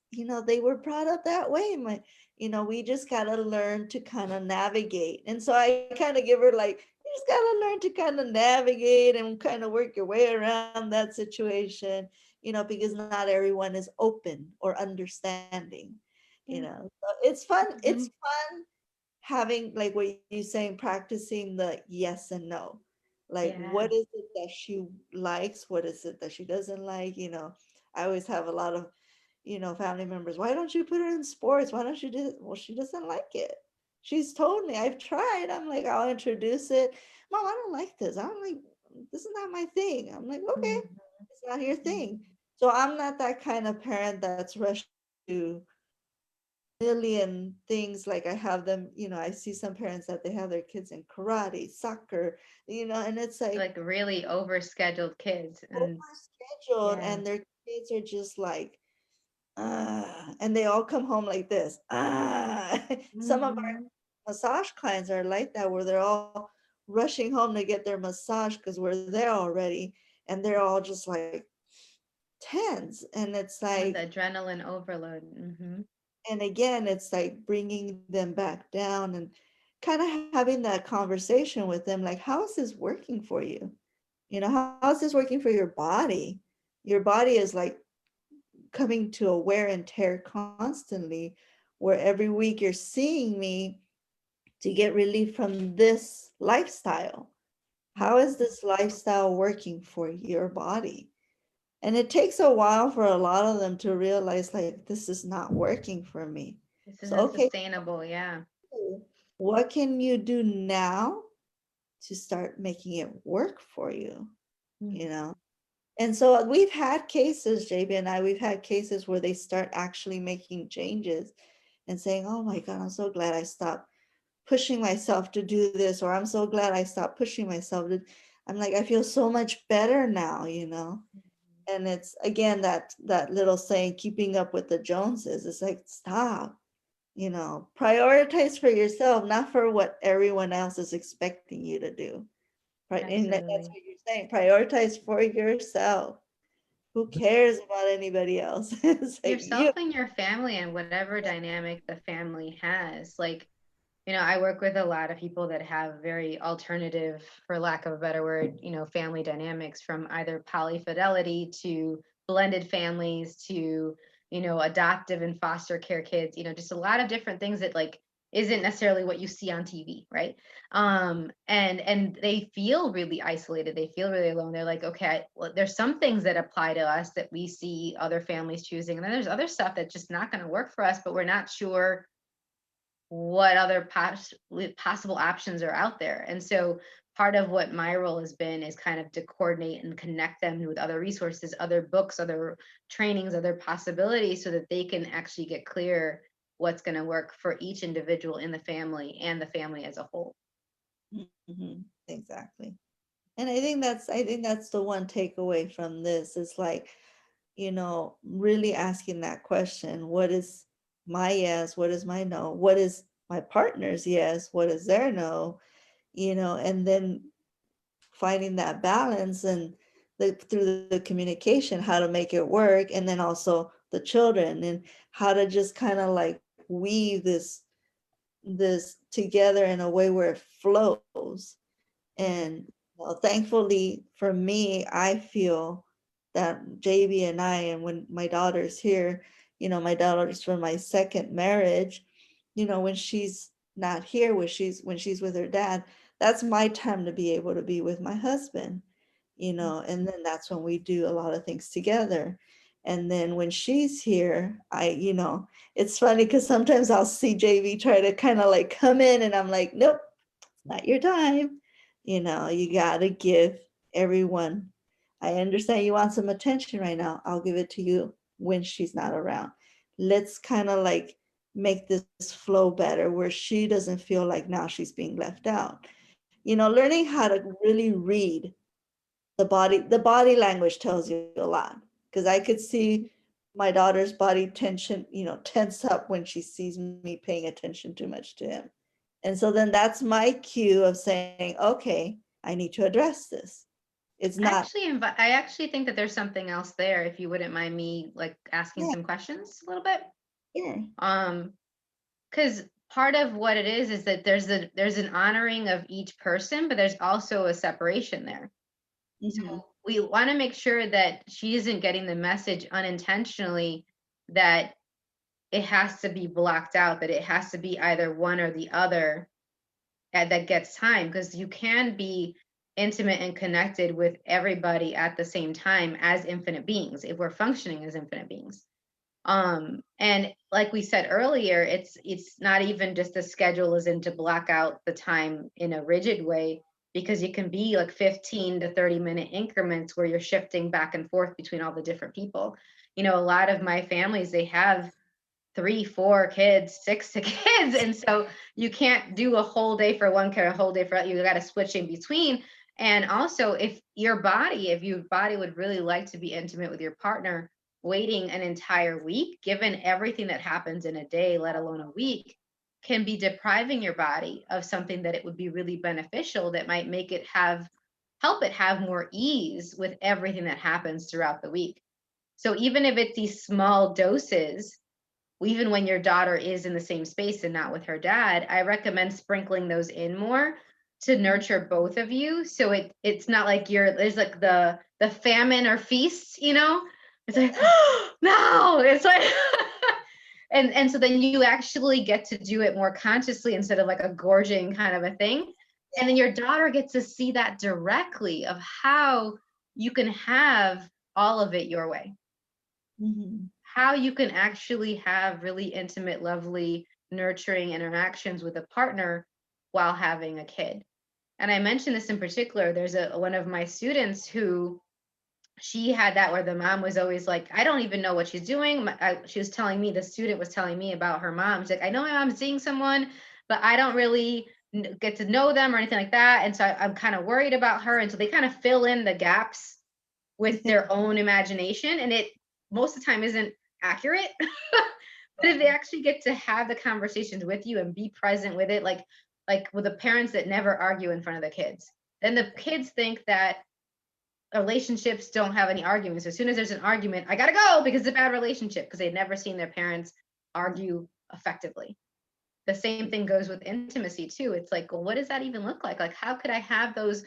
they were brought up that way. We just gotta learn to kind of navigate. And so I kind of give her like, you just gotta learn to kind of navigate and kind of work your way around that situation, because not everyone is open or understanding, Yeah. So it's fun. It's Mhm. fun having, like what you saying, practicing the yes and no. Like, Yeah. what is it that she likes? What is it that she doesn't like? I always have a lot of, family members. Why don't you put her in sports? Why don't you do? Well, she doesn't like it. She's told me. I've tried. I'm like, I'll introduce it. Mom, I don't like this. I'm like, this is not my thing. I'm like, okay, Mhm. it's not your thing. So I'm not that kind of parent that's rushed to million things. Like I have them, I see some parents that they have their kids in karate, soccer, and it's like Like really overscheduled kids. And overscheduled, yeah. and their kids are just like, and they all come home like this. Some of our Mhm. massage clients are like that, where they're all rushing home to get their massage because we're there already, and they're all just like tense, and it's With like, adrenaline overload. Hmm. and again, it's like bringing them back down and kind of having that conversation with them, like, how is this working for you? How is this working for your body? Your body is like coming to a wear and tear constantly, where every week you're seeing me to get relief from this lifestyle. How is this lifestyle working for your body? And it takes a while for a lot of them to realize, like, this is not working for me. This So, isn't okay, sustainable. Yeah. what can you do now to start making it work for you? You Mhm. know? And so we've had cases, JB and I, we've had cases where they start actually making changes and saying, oh my God, I'm so glad I stopped pushing myself to do this, or I'm so glad I stopped pushing myself to. I'm like, I feel so much better now. And it's again that little saying, keeping up with the Joneses. It's like, stop, prioritize for yourself, not for what everyone else is expecting you to do. Right. And that's Absolutely. what you're saying. Prioritize for yourself. Who cares about anybody else? It's like you. Yourself and your family and whatever dynamic the family has. Like, I work with a lot of people that have very alternative, for lack of a better word, family dynamics, from either polyfidelity to blended families to, adoptive and foster care kids, just a lot of different things that like isn't necessarily what you see on TV, right? And they feel really isolated. They feel really alone. They're like, okay, well, there's some things that apply to us that we see other families choosing, and then there's other stuff that's just not going to work for us, but we're not sure what other possible options are out there. And so part of what my role has been is kind of to coordinate and connect them with other resources, other books, other trainings, other possibilities, so that they can actually get clear what's going to work for each individual in the family and the family as a whole. Mhm, exactly. And I think that's the one takeaway from this is like, really asking that question, what is my yes? What is my no? What is my partner's yes? What is their no? And then finding that balance and through the communication, how to make it work. And then also the children and how to just kind of like weave this together in a way where it flows. And thankfully for me, I feel that JB and I, and when my daughter's here, my daughter's from my second marriage, when she's not here, when she's with her dad, that's my time to be able to be with my husband, and then that's when we do a lot of things together. And then when she's here, it's funny because sometimes I'll see JV try to kind of like come in, and I'm like, nope, not your time. You got to give everyone. I understand you want some attention right now. I'll give it to you when she's not around. Let's kind of like make this flow better where she doesn't feel like now she's being left out. Learning how to really read the body language tells you a lot, because I could see my daughter's body tension, tense up when she sees me paying attention too much to him. And so then that's my cue of saying, okay, I need to address this. It's not, I actually think that there's something else there, if you wouldn't mind me like asking yeah, some questions a little bit. here. Um, because part of what it is that there's an honoring of each person, but there's also a separation there. Mhm. We want to make sure that she isn't getting the message unintentionally that it has to be blocked out, that it has to be either one or the other that gets time, because you can be intimate and connected with everybody at the same time as infinite beings if we're functioning as infinite beings. And like we said earlier, it's not even just the schedule is in to block out the time in a rigid way, because it can be like 15 to 30-minute increments where you're shifting back and forth between all the different people. A lot of my families, they have 3, 4 kids, 6 kids. And so you can't do a whole day for one kid, a whole day for you got to switch in between. And also if your body would really like to be intimate with your partner, waiting an entire week, given everything that happens in a day, let alone a week, can be depriving your body of something that it would be really beneficial, that might make it help it have more ease with everything that happens throughout the week. So even if it's these small doses, even when your daughter is in the same space and not with her dad, I recommend sprinkling those in more to nurture both of you. So it's not like there's like the famine or feast, It's like, oh, no, it's like and so then you actually get to do it more consciously instead of like a gorging kind of a thing. And then your daughter gets to see that directly of how you can have all of it your way, Mhm. how you can actually have really intimate, lovely, nurturing interactions with a partner while having a kid. And I mentioned this in particular. There's one of my students who, she had that where the mom was always like, I don't even know what she's doing. She was telling me, the student was telling me about her mom. She's like, I know my mom's seeing someone, but I don't really get to know them or anything like that. And so I'm kind of worried about her. And so they kind of fill in the gaps with their own imagination. And it most of the time isn't accurate. But if they actually get to have the conversations with you and be present with it, like with the parents that never argue in front of the kids, then the kids think that relationships don't have any arguments. As soon as there's an argument, I gotta go because it's a bad relationship, because they've never seen their parents argue effectively. The same thing goes with intimacy too. It's like, well, what does that even look like? Like, how could I have those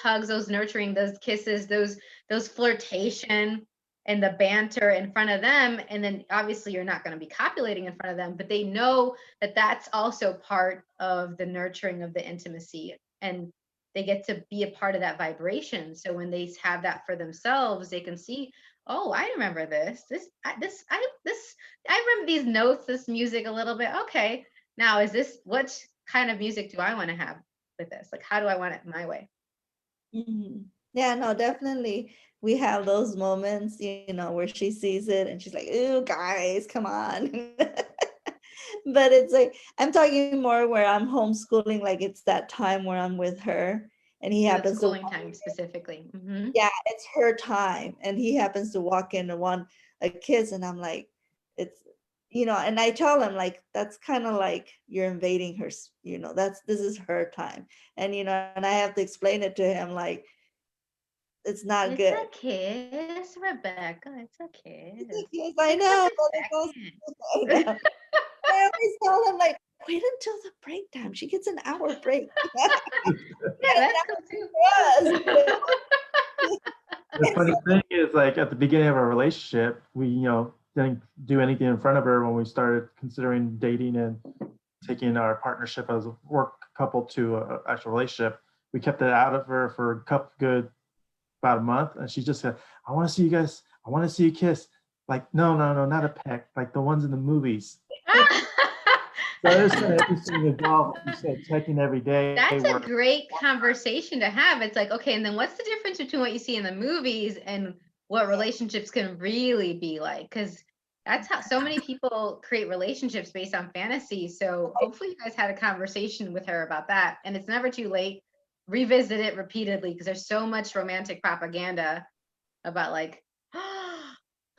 hugs, those nurturing, those kisses, those flirtation and the banter in front of them? And then obviously you're not going to be copulating in front of them, but they know that that's also part of the nurturing of the intimacy, and they get to be a part of that vibration. So when they have that for themselves, they can see, oh, I remember I remember these notes, this music a little bit. Okay, now, what kind of music do I want to have with this? Like, how do I want it my way? Mhm. Yeah, no, definitely. We have those moments, where she sees it and she's like, "Ooh, guys, come on." But it's like, I'm talking more where I'm homeschooling, like it's that time where I'm with her and he The happens to schooling time specifically. yeah, it's her time and he happens to walk in and want a kiss and I'm like, it's and I tell him like that's kind of like you're invading her, this is her time. And and I have to explain it to him like it's not It's good. a kiss, Rebecca. It's a kiss. Yes, I Take like know, but a it goes, second. I know. I always tell him like, wait until the break time. She gets an hour break. Yeah, And that's that cool too. was The funny thing is, like at the beginning of our relationship, we, didn't do anything in front of her when we started considering dating and taking our partnership as a work couple to an actual relationship. We kept it out of her for a about a month, and she just said, "I want to see you guys. I want to see you kiss." Like, no, no, no, not a peck, like the ones in the movies. So it was kind of interesting as well. You said checking every day. That's a Where great conversation to have. It's like, okay, and then what's the difference between what you see in the movies and what relationships can really be like? Because that's how so many people create relationships based on fantasy. So hopefully you guys had a conversation with her about that. And it's never too late. Revisit it repeatedly, because there's so much romantic propaganda about like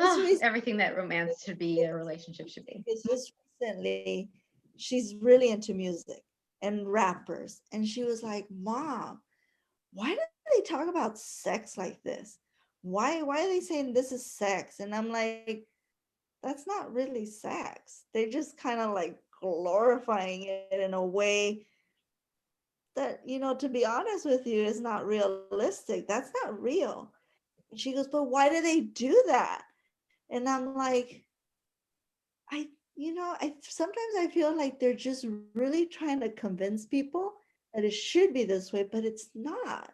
just recently, everything that romance should be, a relationship should be. it's just recently, she's really into music and rappers. And she was like, Mom, why do they talk about sex like this? Why are they saying this is sex? And I'm like, that's not really sex. They're just kind of like glorifying it in a way that, to be honest with you, is not realistic. That's not real. And she goes, but why do they do that? And I'm like, I sometimes I feel like they're just really trying to convince people that it should be this way, but it's not.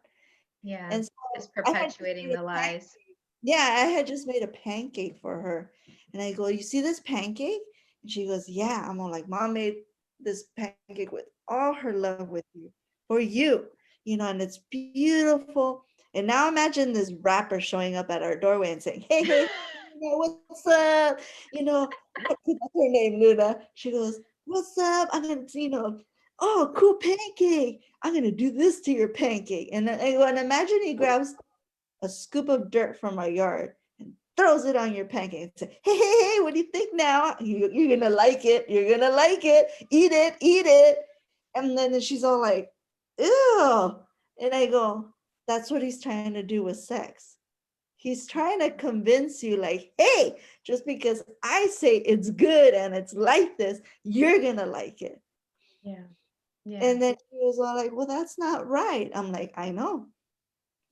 Yeah. And so It's I had just perpetuating made the a lies. yeah, I had just made a pancake for her. And I go, you see this pancake? And she goes, yeah. I'm all like, Mom made this pancake with all her love with you, for you, and it's beautiful. And now imagine this rapper showing up at our doorway and saying, hey, hey, what's up? What's her name, Luna? She goes, what's up? I'm going to, oh, cool pancake. I'm going to do this to your pancake. And then I go, and imagine he grabs a scoop of dirt from our yard and throws it on your pancake and say, hey, hey, hey, what do you think now? You're gonna like it. You're gonna like it. Eat it, eat it. And then she's all like, ew. And I go, that's what he's trying to do with sex. He's trying to convince you, like, hey, just because I say it's good and it's like this, you're gonna like it. Yeah. Yeah. And then she was all like, well, that's not right. I'm like, I know.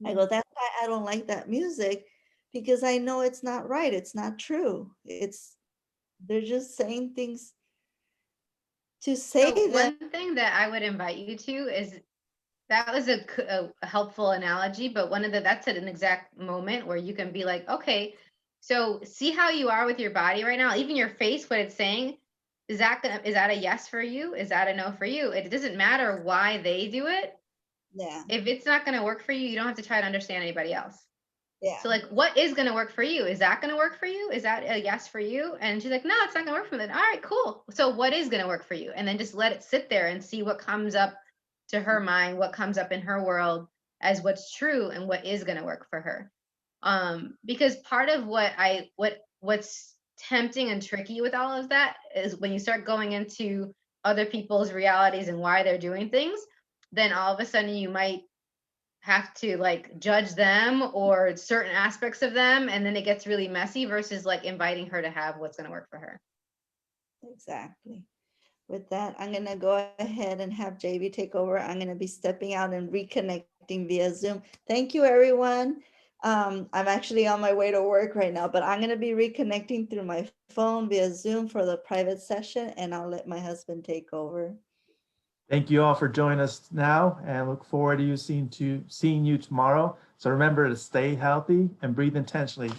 I go, that's why I don't like that music, because I know it's not right. It's not true. They're just saying things to say So that. one thing that I would invite you to is that was a helpful analogy, but that's at an exact moment where you can be like, okay, so see how you are with your body right now, even your face, what it's saying. Is that a yes for you? Is that a no for you? It doesn't matter why they do it. Yeah. If it's not going to work for you, you don't have to try to understand anybody else. Yeah. So like, what is going to work for you? Is that going to work for you? Is that a yes for you? And she's like, no, it's not going to work for me. All right, cool. So what is going to work for you? And then just let it sit there and see what comes up to her mind, what comes up in her world as what's true and what is going to work for her. Because part of what's tempting and tricky with all of that is when you start going into other people's realities and why they're doing things, then all of a sudden you might have to like judge them or certain aspects of them, and then it gets really messy versus like inviting her to have what's going to work for her. Exactly. With that, I'm going to go ahead and have JV take over. I'm going to be stepping out and reconnecting via Zoom. Thank you, everyone. I'm actually on my way to work right now, but I'm going to be reconnecting through my phone via Zoom for the private session, and I'll let my husband take over. Thank you all for joining us now, and look forward to seeing you tomorrow. So remember to stay healthy and breathe intentionally.